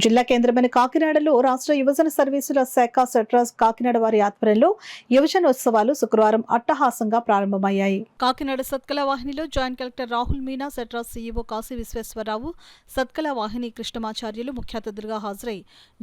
జిల్లా కేంద్రమైన కాకినాడలో రాష్ట్ర యువజన సర్వీసుల శాఖ సెట్రాస్ కాకినాడ వారి ఆధ్వర్యంలో యువజనోత్సవాలు శుక్రవారం అట్టహాసంగా ప్రారంభమయ్యాయి. కాకినాడ సత్కల వాహినిలో జాయింట్ కలెక్టర్ రాహుల్ మీనా, సెట్రాస్ సీఈఓ కాశీ విశ్వేశ్వరరావు, సత్కల వాహిని కృష్ణమాచార్యులు ముఖ్య అతిథులుగా హాజరై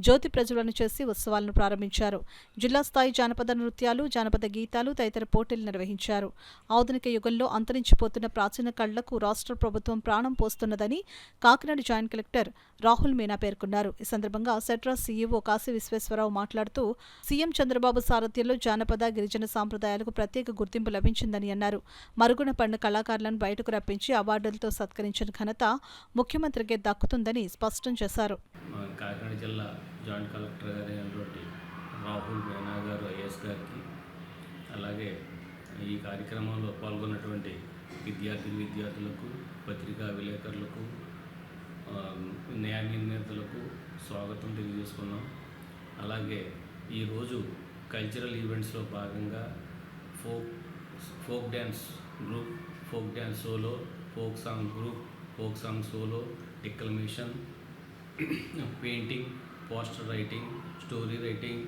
జ్యోతి ప్రజ్వలన చేసి ఉత్సవాలను ప్రారంభించారు. జిల్లా స్థాయి జానపద నృత్యాలు, జానపద గీతాలు తదితర పోటీలు నిర్వహించారు. ఆధునిక యుగంలో అంతరించిపోతున్న ప్రాచీన కళలకు రాష్ట్ర ప్రభుత్వం ప్రాణం పోస్తున్నదని కాకినాడ జాయింట్ కలెక్టర్ రాహుల్ మీనా పేర్కొన్నారు. ఈ సందర్భంగా సెట్రాస్ సీఈఓ కాశీ విశ్వేశ్వరరావు మాట్లాడుతూ సీఎం చంద్రబాబు సారథ్యంలో జానపద, గిరిజన సాంప్రదాయాలకు ప్రత్యేక గుర్తింపు లభించిందని అన్నారు. మరుగున పడిన కళాకారులను బయటకు రప్పించి అవార్డులతో సత్కరించిన ఘనత ముఖ్యమంత్రికి దక్కుతుందని స్పష్టం చేశారు. కాకినాడ జిల్లా జాయింట్ కలెక్టర్ గారైనటువంటి రాహుల్ మీనా గారు ఐఏఎస్ గారికి, అలాగే ఈ కార్యక్రమంలో పాల్గొన్నటువంటి విద్యార్థులకు, పత్రికా విలేకరులకు, న్యాయ నిర్ణేతలకు స్వాగతం తెలియజేసుకున్నాం. అలాగే ఈరోజు కల్చరల్ ఈవెంట్స్లో భాగంగా folk dance group, folk dance solo, folk song group, folk song solo, declamation, painting, poster writing, story writing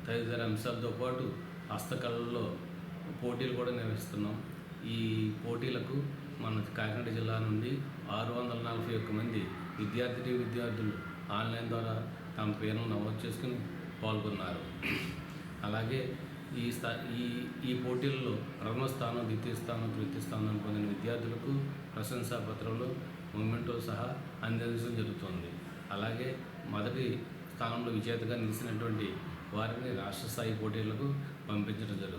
తదితర అంశాలతో పాటు హస్తకళల్లో పోటీలు కూడా నిర్వహిస్తున్నాం. ఈ పోటీలకు మన కాకినాడ జిల్లా నుండి 641 మంది విద్యార్థులు ఆన్లైన్ ద్వారా తమ పేరును నమోదు చేసుకుని పాల్గొన్నారు. అలాగే ఈ పోటీల్లో ప్రథమ స్థానం, ద్వితీయ స్థానం, తృతీయ స్థానం పొందిన విద్యార్థులకు ప్రశంసా పత్రాలు, మొమెంటో సహా అందించడం జరుగుతుంది. అలాగే మొదటి స్థానంలో విజేతగా నిలిచినటువంటి వారిని రాష్ట్ర స్థాయి పోటీలకు పంపించడం జరుగుతుంది.